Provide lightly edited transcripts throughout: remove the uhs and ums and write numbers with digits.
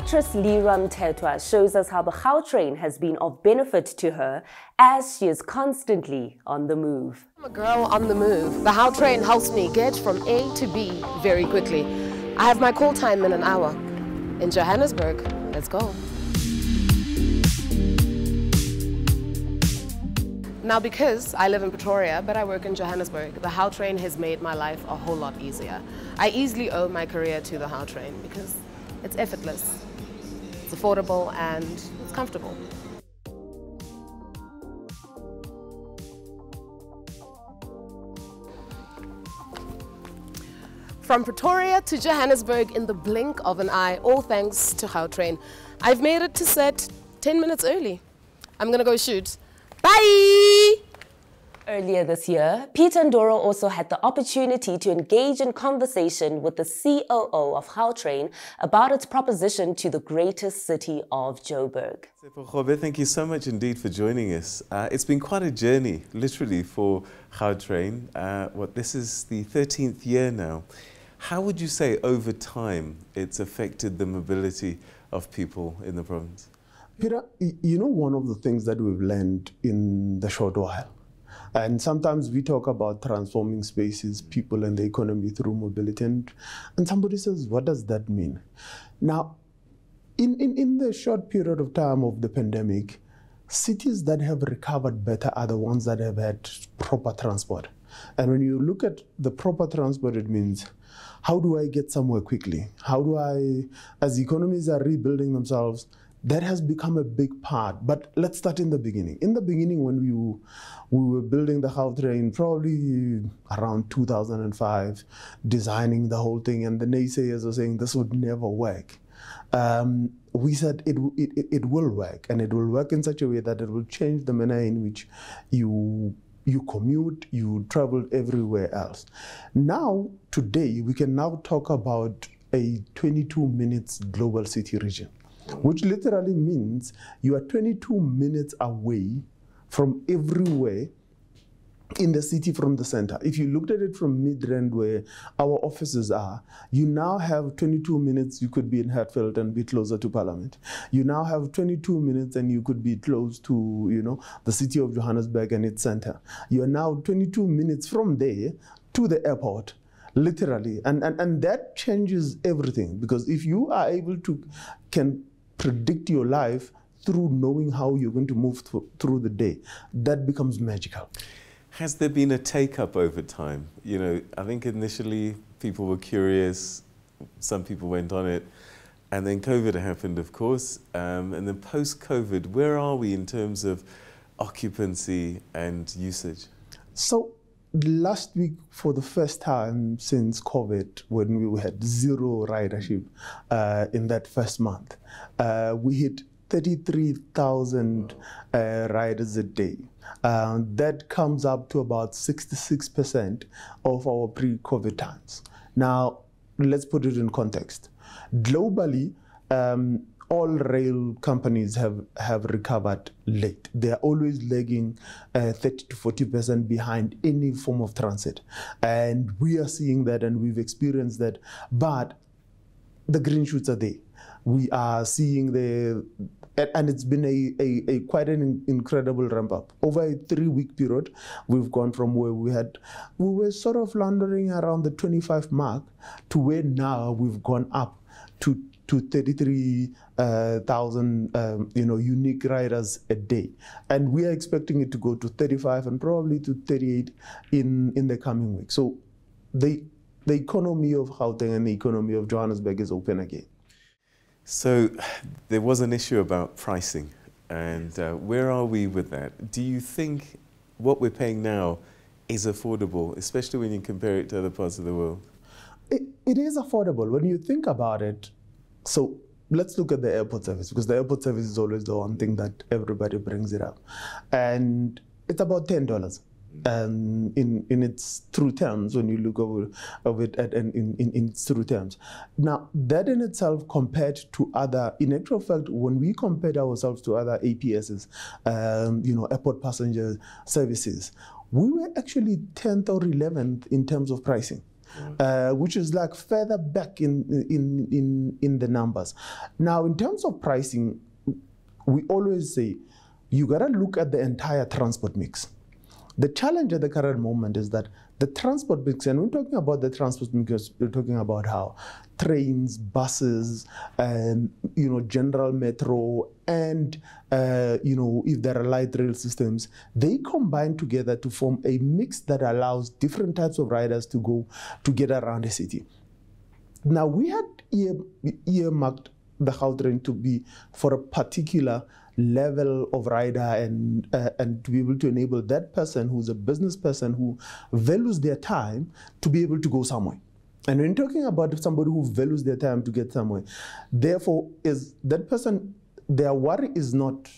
Actress Liram Tetwa shows us how the Gautrain has been of benefit to her as she is constantly on the move. I'm a girl on the move. The Gautrain helps me get from A to B very quickly. I have my call time in an hour. In Johannesburg, let's go. Now, because I live in Pretoria, but I work in Johannesburg, the Gautrain has made my life a whole lot easier. I easily owe my career to the Gautrain because it's effortless, it's affordable, and it's comfortable. From Pretoria to Johannesburg in the blink of an eye, all thanks to Gautrain. I've made it to set 10 minutes early. I'm gonna go shoot. Bye! Earlier this year, Peter Ndoro also had the opportunity to engage in conversation with the COO of Gautrain about its proposition to the greatest city of Joburg. Thank you so much indeed for joining us. It's been quite a journey, literally, for Gautrain. This is the 13th year now. How would you say over time it's affected the mobility of people in the province? Peter, you know, one of the things that we've learned in the short while, and sometimes we talk about transforming spaces, people and the economy through mobility, and somebody says, what does that mean? Now, in the short period of time of the pandemic, cities that have recovered better are the ones that have had proper transport. And when you look at the proper transport, it means, how do I get somewhere quickly? How do I, as economies are rebuilding themselves, that has become a big part. But let's start in the beginning. In the beginning, when we were building the Gautrain, probably around 2005, designing the whole thing, and the naysayers were saying this would never work. We said it will work, and it will work in such a way that it will change the manner in which you commute, you travel everywhere else. Now, today, we can now talk about a 22 minutes global city region, which literally means you are 22 minutes away from everywhere in the city from the center. If you looked at it from Midrand, where our offices are, you now have 22 minutes, you could be in Hatfield and be closer to Parliament. You now have 22 minutes and you could be close to, you know, the city of Johannesburg and its center. You are now 22 minutes from there to the airport, literally. And that changes everything, because if you are able to, can predict your life through knowing how you're going to move through the day, that becomes magical. Has there been a take-up over time? You know, I think initially people were curious, some people went on it, and then COVID happened, of course, and then post-COVID, where are we in terms of occupancy and usage? So last week, for the first time since COVID, when we had zero ridership in that first month, we hit 33,000 riders a day. That comes up to about 66% of our pre-COVID times. Now, let's put it in context. Globally, all rail companies have recovered late. They are always lagging 30 to 40% behind any form of transit. And we are seeing that, and we've experienced that, but the green shoots are there. We are seeing and it's been a quite an incredible ramp up. Over a 3-week period, we've gone from where we were sort of floundering around the 25 mark to where now we've gone up to 33,000 unique riders a day. And we are expecting it to go to 35 and probably to 38 in the coming week. So the economy of Gauteng and the economy of Johannesburg is open again. So there was an issue about pricing, and where are we with that? Do you think what we're paying now is affordable, especially when you compare it to other parts of the world? It is affordable when you think about it. So let's look at the airport service, because the airport service is always the one thing that everybody brings it up. And it's about $10. In its true terms, when you look over it in its true terms. Now, that in itself compared to other, in actual fact, when we compared ourselves to other APSs, airport passenger services, we were actually 10th or 11th in terms of pricing. which is like further back in the numbers. Now, in terms of pricing, we always say you got to look at the entire transport mix. The challenge at the current moment is that the transport mix, and we're talking about the transport mix, we're talking about how trains, buses, general metro, and if there are light rail systems, they combine together to form a mix that allows different types of riders to get around the city. Now, we had earmarked the Gautrain to be for a particular level of rider and to be able to enable that person who's a business person who values their time to be able to go somewhere. And when talking about somebody who values their time to get somewhere, therefore, is that person, their worry is not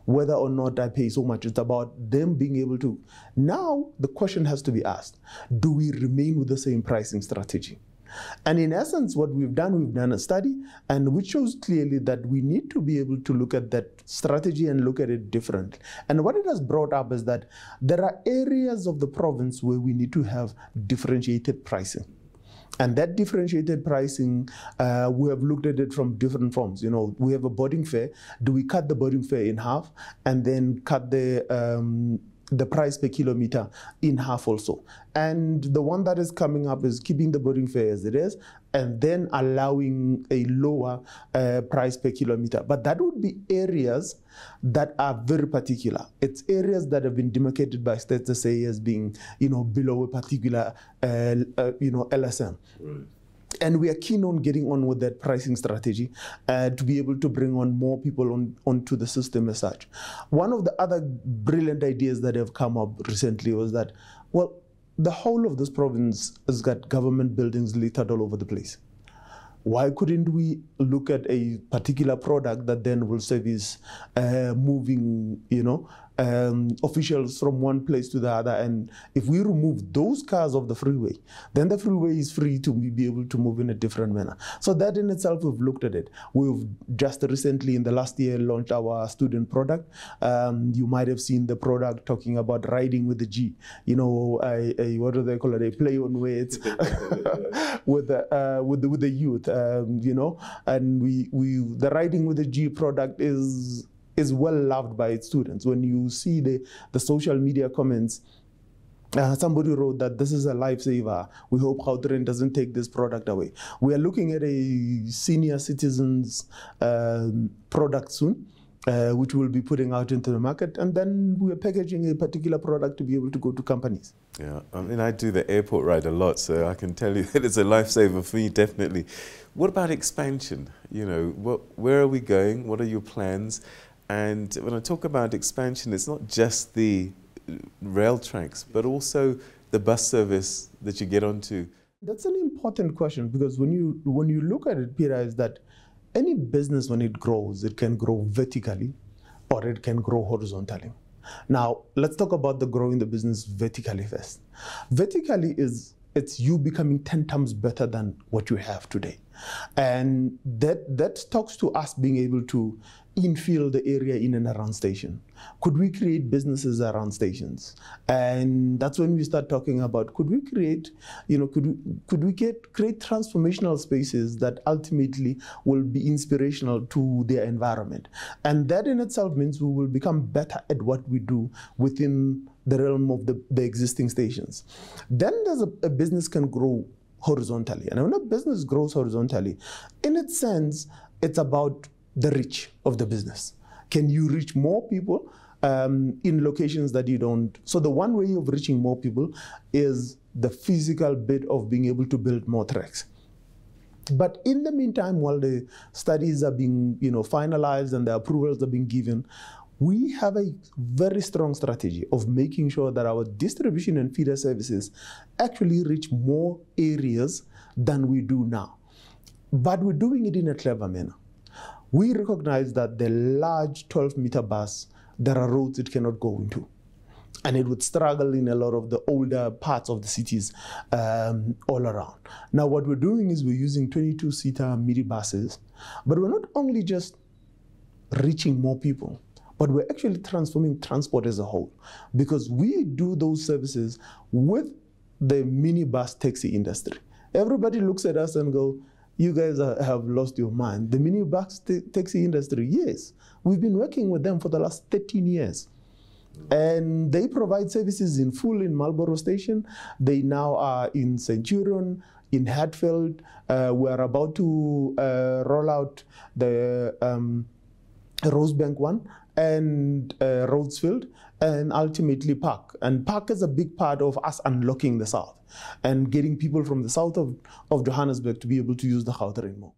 whether or not I pay so much. It's about them being able to. Now, the question has to be asked, do we remain with the same pricing strategy? And in essence, what we've done a study, and which shows clearly that we need to be able to look at that strategy and look at it differently. And what it has brought up is that there are areas of the province where we need to have differentiated pricing. And that differentiated pricing, we have looked at it from different forms. We have a boarding fare. Do we cut the boarding fare in half and then cut the price per kilometer in half also? And the one that is coming up is keeping the boarding fare as it is and then allowing a lower price per kilometer. But that would be areas that are very particular. It's areas that have been demarcated by states, say, as being, below a particular, LSM. Right. And we are keen on getting on with that pricing strategy to be able to bring on more people onto the system as such. One of the other brilliant ideas that have come up recently was that, well, the whole of this province has got government buildings littered all over the place. Why couldn't we look at a particular product that then will service moving, officials from one place to the other? And if we remove those cars off the freeway, then the freeway is free to be able to move in a different manner. So that in itself, we've looked at it. We've just recently, in the last year, launched our student product. You might have seen the product talking about riding with the G. What do they call it? A play on words with the youth. And the riding with the G product is well loved by its students. When you see the social media comments, somebody wrote that this is a lifesaver. We hope Gautrain doesn't take this product away. We are looking at a senior citizens product soon, which we'll be putting out into the market, and then we're packaging a particular product to be able to go to companies. Yeah, I do the airport ride a lot, so I can tell you that it's a lifesaver for me, definitely. What about expansion? Where are we going? What are your plans? And when I talk about expansion, it's not just the rail tracks, but also the bus service that you get onto. That's an important question, because when you look at it, Peter, is that any business, when it grows, it can grow vertically or it can grow horizontally. Now, let's talk about growing the business vertically first. Vertically it's you becoming 10 times better than what you have today. And that talks to us being able to infill the area in and around station. Could we create businesses around stations? And that's when we start talking about, could we create, could we create transformational spaces that ultimately will be inspirational to their environment? And that in itself means we will become better at what we do within the realm of the existing stations. Then there's a business can grow horizontally. And when a business grows horizontally, in its sense, it's about the reach of the business. Can you reach more people in locations that you don't? So the one way of reaching more people is the physical bit of being able to build more tracks. But in the meantime, while the studies are being finalized and the approvals are being given, we have a very strong strategy of making sure that our distribution and feeder services actually reach more areas than we do now. But we're doing it in a clever manner. We recognize that the large 12-meter bus, there are roads it cannot go into. And it would struggle in a lot of the older parts of the cities all around. Now, what we're doing is we're using 22-seater minibuses, but we're not only just reaching more people, but we're actually transforming transport as a whole, because we do those services with the minibus taxi industry. Everybody looks at us and go, you guys have lost your mind. The minibus taxi industry, yes. We've been working with them for the last 13 years. And they provide services in full in Marlborough Station. They now are in Centurion, in Hatfield. We're about to roll out the Rosebank one and Rhodesfield, and ultimately Park. And Park is a big part of us unlocking the South and getting people from the south of Johannesburg to be able to use the Gautrain more.